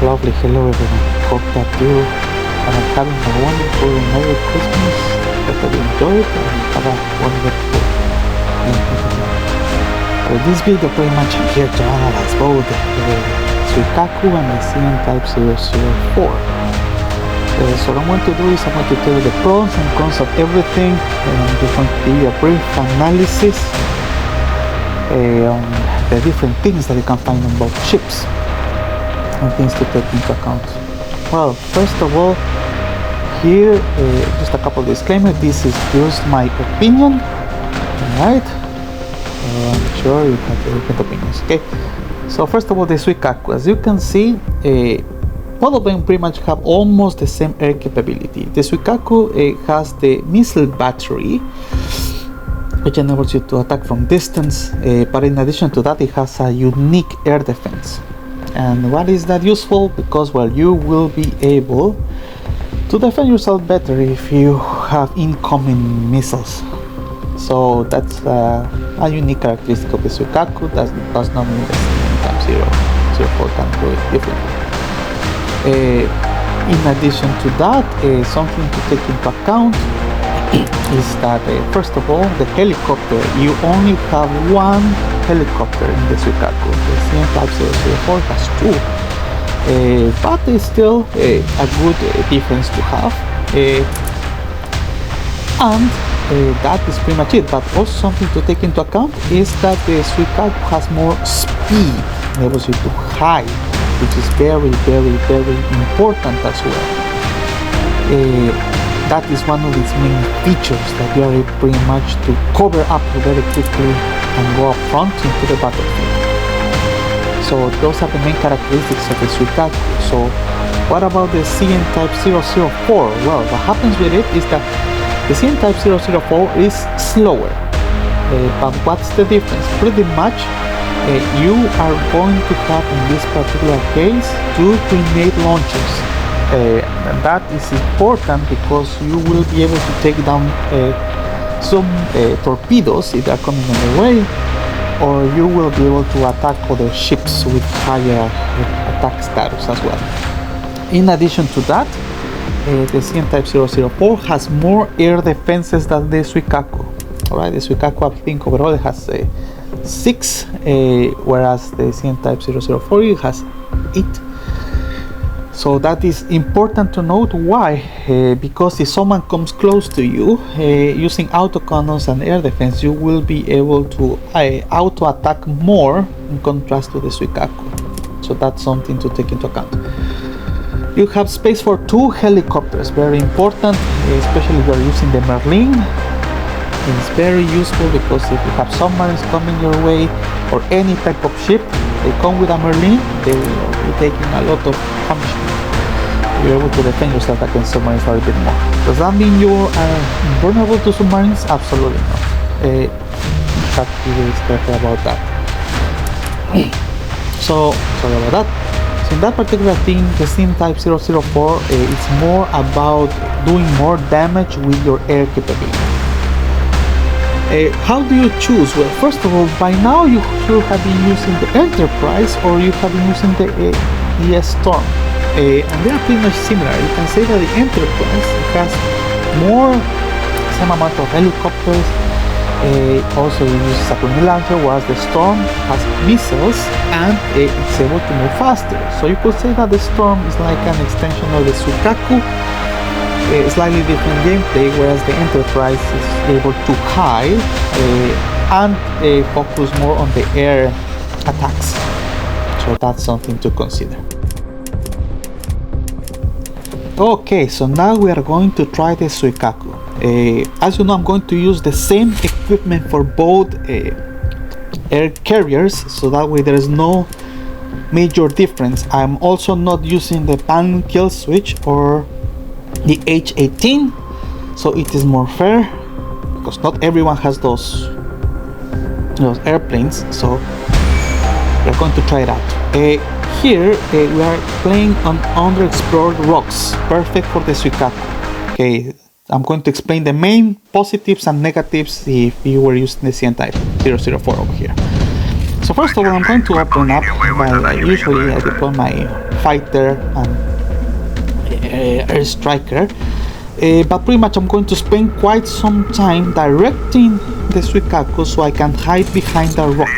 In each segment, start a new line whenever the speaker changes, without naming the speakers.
Lovely, hello everyone. Hope that you are having a wonderful Merry Christmas, that you enjoy it and have a wonderful for this video pretty much I'm here to analyze both the Zuikaku and the CN-Type 004. So what I'm going to do is I'm going to tell you the pros and cons of everything, and I'm just going to give you a brief analysis on the different things that you can find on both ships and things to take into account. Well, first of all, here just a couple of disclaimers. This is just my opinion, alright? I'm sure you have different opinions. Okay, so first of all, the Zuikaku, as you can see, all of them pretty much have almost the same air capability. The Zuikaku has the missile battery, which enables you to attack from distance, but in addition to that, it has a unique air defense. And what is that useful? Because, well, you will be able to defend yourself better if you have incoming missiles. So that's a unique characteristic of the Zuikaku. That does not mean the CN-Type 004 can do it differently. In addition to that, something to take into account is that first of all, the helicopter, you only have one helicopter in the Zuikaku. The CN-Type 004 has two, but it's still a good difference to have, and that is pretty much it. But also something to take into account is that the Zuikaku has more speed, enables you to hide, which is very important as well. That is one of its main features, that you are able pretty much to cover up very quickly and go up front into the battlefield. So those are the main characteristics of the Zuikaku. So what about the CN-Type 004? Well, what happens with it is that the CN-Type 004 is slower, but what's the difference? Pretty much you are going to have, in this particular case, 2 grenade launchers. And that is important because you will be able to take down some torpedoes if they are coming on the way, or you will be able to attack other ships with higher attack status as well. In addition to that, the CN-Type 004 has more air defenses than the Zuikaku. Alright, the Zuikaku I think overall has 6, whereas the CN-Type 004 has 8. So that is important to note. Why? Because if someone comes close to you using autocannons and air defense, you will be able to auto-attack more in contrast to the Zuikaku. So that's something to take into account. You have space for 2 helicopters, very important, especially if you are using the Merlin. It's very useful because if you have submarines coming your way, or any type of ship, they come with a Merlin, they will be taking a lot of punishment. You're able to defend yourself against submarines a little bit more. Does that mean you are invulnerable to submarines? Absolutely not. You have to be very careful about that. So, sorry about that. So in that particular thing, the CN-Type 004 is more about doing more damage with your air capability. How do you choose? Well, first of all, by now you should have been using the Enterprise, or you have been using the ES Storm, and they are pretty much similar. You can say that the Enterprise has same amount of helicopters, also it uses a grenade launcher, whereas the Storm has missiles and it's able to move faster. So you could say that the Storm is like an extension of the Zuikaku. Slightly different gameplay, whereas the Enterprise is able to hide and focus more on the air attacks. So that's something to consider. Okay, so now we are going to try the Zuikaku. As you know, I'm going to use the same equipment for both air carriers, so that way there is no major difference. I'm also not using the pan kill switch or the H-18, so it is more fair because not everyone has those airplanes. So we're going to try it out. Here we are playing on underexplored rocks, perfect for the Zuikaku. Okay, I'm going to explain the main positives and negatives if you were using the CN-Type 004 over here. So So first of all, I'm going to open up by usually I deploy my fighter and air striker, but pretty much I'm going to spend quite some time directing the Zuikaku so I can hide behind the rock.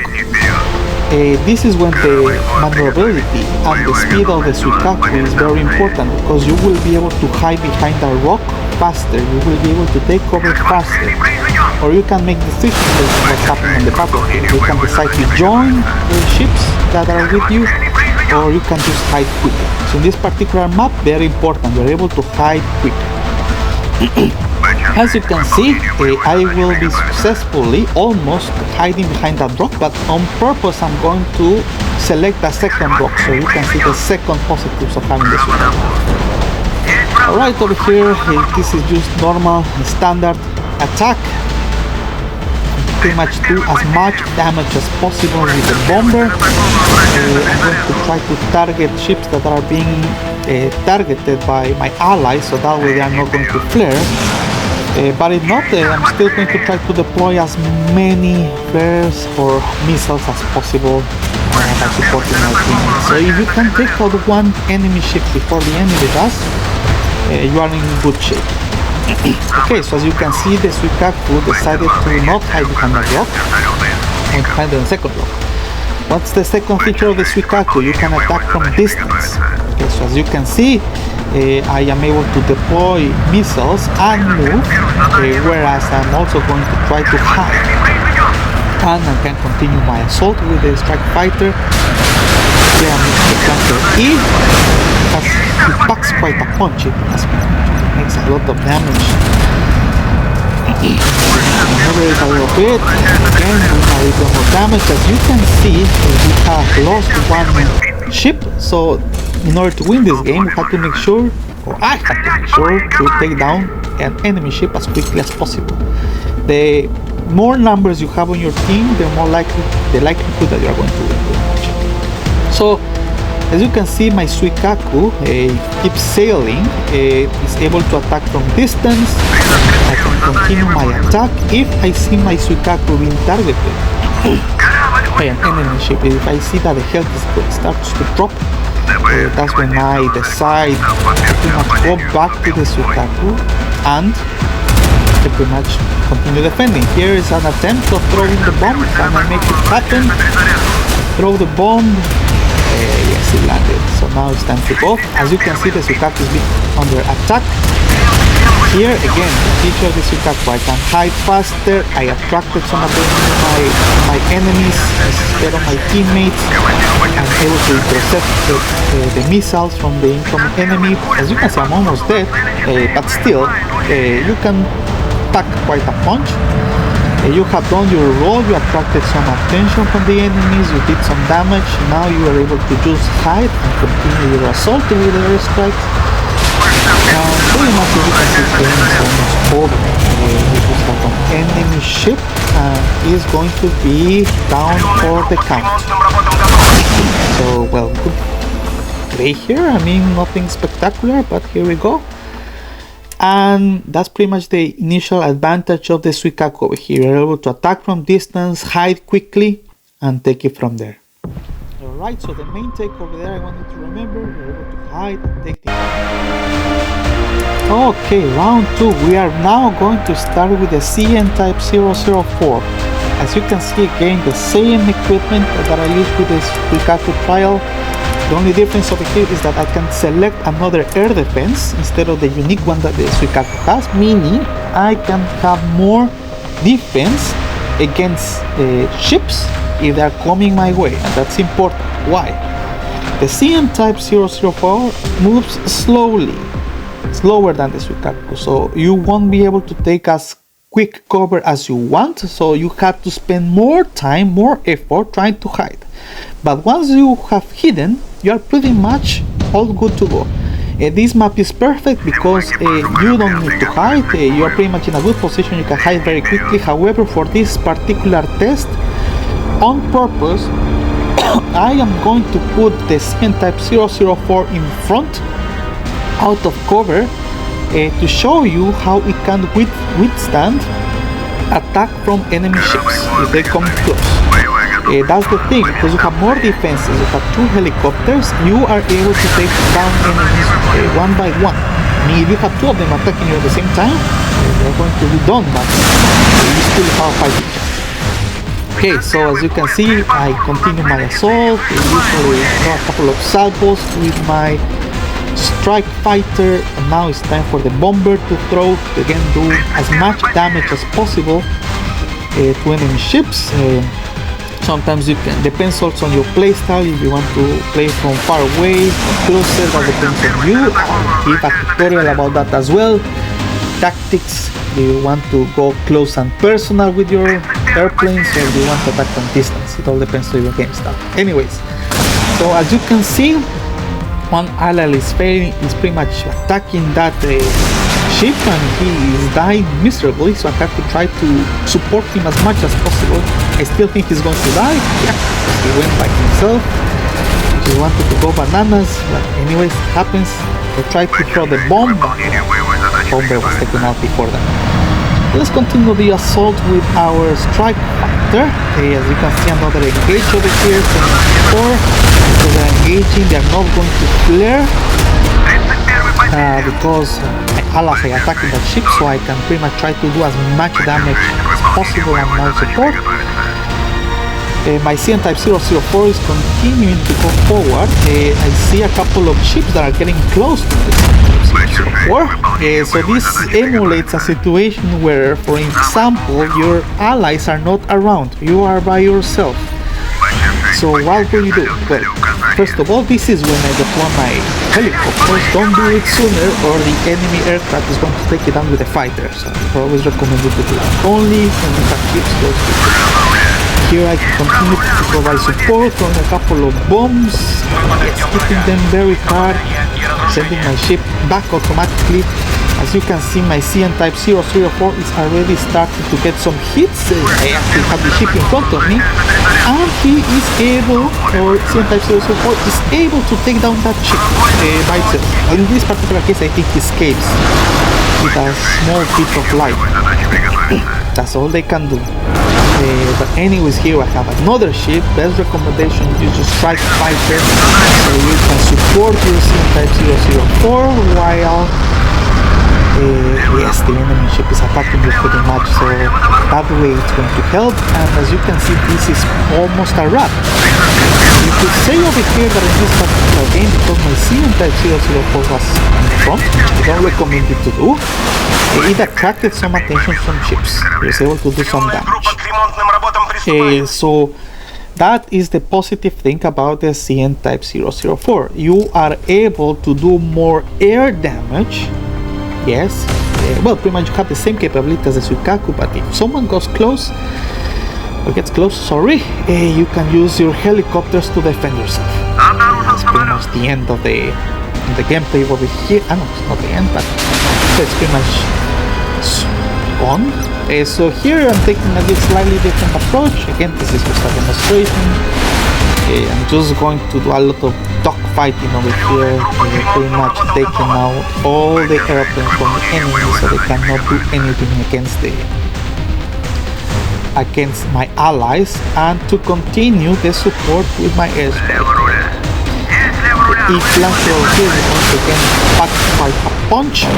This is when the maneuverability and the speed of the Zuikaku is very important, because you will be able to hide behind the rock faster, you will be able to take cover faster, or you can make decisions based on what's happening on the battlefield. You can decide to join the ships that are with you, or you can just hide quickly. So in this particular map, very important, you're able to hide quickly. As you can see, I will be successfully almost hiding behind that rock, but on purpose I'm going to select a second rock so you can see the second positives of having this one. Alright, over here, this is just normal, standard attack. Pretty much do as much damage as possible with the bomber. I'm going to try to target ships that are being targeted by my allies, so that way they are not going to flare. But if not, I'm still going to try to deploy as many flares or missiles as possible by supporting my teammates. So if you can take out one enemy ship before the enemy does, you are in good shape. Okay, so as you can see, the Zuikaku decided to not hide behind the rock and hide in the second rock. What's the second feature of the Zuikaku? You can attack from distance. Okay, so as you can see, I am able to deploy missiles and move, whereas I'm also going to try to hide. And I can continue my assault with the strike fighter. Here I'm using the Flanker-E, because it packs quite a punch. It makes a lot of damage. Maneuver it a little bit, again doing a little more damage. As you can see, we have lost one ship, so in order to win this game, we have to make sure, or I have to make sure, to take down an enemy ship as quickly as possible. The more numbers you have on your team, the more the likelihood that you are going to win pretty much. So, as you can see, my Zuikaku keeps sailing, is able to attack from distance. I can continue my attack if I see my Zuikaku being targeted by an enemy ship. If I see that the health starts to drop, that's when I decide to pretty much go back to the Zuikaku and pretty much continue defending. Here is an attempt of throwing the bomb. Can I make it happen? Throw the bomb. Yes, it landed. So now it's time to go. As you can see, the Zuikaku is being under attack. Here again, the feature of the Zuikaku, I can hide faster. I attracted some attention to my enemies instead of my teammates. I'm able to intercept the missiles from the incoming enemy. As you can see, I'm almost dead, but still, you can pack quite a punch. You have done your role, you attracted some attention from the enemies, you did some damage. Now you are able to just hide and continue your assault with the airstrikes. Pretty much as you can see, the game is almost over. We just have an enemy ship and is going to be down for the count. So, well, good play here. I mean, nothing spectacular, but here we go. And that's pretty much the initial advantage of the Zuikaku over here. You're able to attack from distance, hide quickly, and take it from there. Alright, so the main takeover there I want you to remember, you're able to hide and take the... Okay, round 2. We are now going to start with the CN Type 004. As you can see, again, the same equipment that I used with the Zuikaku trial. The only difference over here is that I can select another air defense instead of the unique one that the Zuikaku has, meaning I can have more defense against ships if they are coming my way, and that's important. Why? The CM Type 004 moves slowly, slower than the Zuikaku, so you won't be able to take as quick cover as you want, so you have to spend more time, more effort trying to hide. But once you have hidden, you are pretty much all good to go. This map is perfect because you don't need to hide, you are pretty much in a good position, you can hide very quickly. However, for this particular test, on purpose, I am going to put the CN Type 004 in front, out of cover, to show you how it can withstand attack from enemy ships if they come close. That's the thing, because you have more defenses, you have 2 helicopters, you are able to take down enemies one by one. I mean, if you have 2 of them attacking you at the same time, they're going to be done, but you still have fighting. Okay, so as you can see, I continue my assault. Usually a couple of salvos with my strike fighter, and now it's time for the bomber to throw, again do as much damage as possible to enemy ships. Sometimes you can, depends also on your playstyle, if you want to play from far away, closer, that depends on you. I'll give a tutorial about that as well. Tactics, do you want to go close and personal with your airplanes, or do you want to attack from distance? It all depends on your game style. Anyways, so as you can see, one ally is pretty much attacking that ship, and he is dying miserably, so I have to try to support him as much as possible. I still think he's going to die, yeah, he went by himself. He wanted to go bananas, but anyways, it happens. They tried to throw the bomb, but the bomber was taken out before them. Let's continue the assault with our strike fighter. As you can see, another engage over here, 74. So they're engaging, they're not going to flare because my allies are attacking that ship, so I can pretty much try to do as much damage as possible and now support. My CIWS is continuing to go forward. I see a couple of ships that are getting close to the CIWS. So this emulates a situation where, for example, your allies are not around, you are by yourself. So what will you do? Well, first of all, this is when I deploy my helicopters. Don't do it sooner or the enemy aircraft is going to take it down with a fighter. So I always recommend you to do that only when you have ships close to you. Here I continue to provide support, throwing a couple of bombs, hitting them very hard, sending my ship back automatically. As you can see, my CIWS is already starting to get some hits. I actually have the ship in front of me, and he is able, or CIWS is able to take down that ship by itself. In this particular case, I think he escapes with a small bit of life. That's all they can do. But anyways, here I have another ship. Best recommendation is to strike fighter, so you can support your CIWS while yes, the enemy ship is attacking you pretty much, so that way it's going to help. And as you can see, this is almost a wrap. You could say over here that in this particular game, because my CIWS was in front, which I don't recommend you to do, it attracted some attention from ships. It was able to do some damage. So that is the positive thing about the CIWS. You are able to do more air damage. Yes, well, pretty much you have the same capability as the Zuikaku, but if someone goes close, or gets close, sorry, you can use your helicopters to defend yourself. That's pretty much the end of the gameplay over here. I know it's not the end, but it's pretty much on. So here I'm taking a slightly different approach. Again, this is just a demonstration. I'm just going to do a lot of dogfighting over here, pretty much taking out all the airplanes from the enemy, so they cannot do anything against my allies, and to continue the support with my airstrike. The flanker here is once again backed by a punch,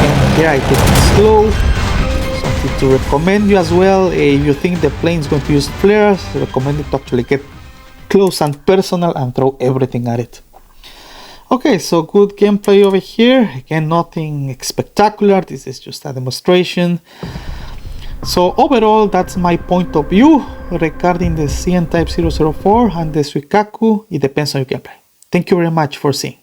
and here I take it slow. Something to recommend you as well. If you think the plane is going to use flares, I recommend it to actually get close and personal and throw everything at it. Okay, so good gameplay over here. Again, nothing spectacular. This is just a demonstration. So overall, that's my point of view regarding the CIWS and the Zuikaku. It depends on your gameplay. Thank you very much for seeing.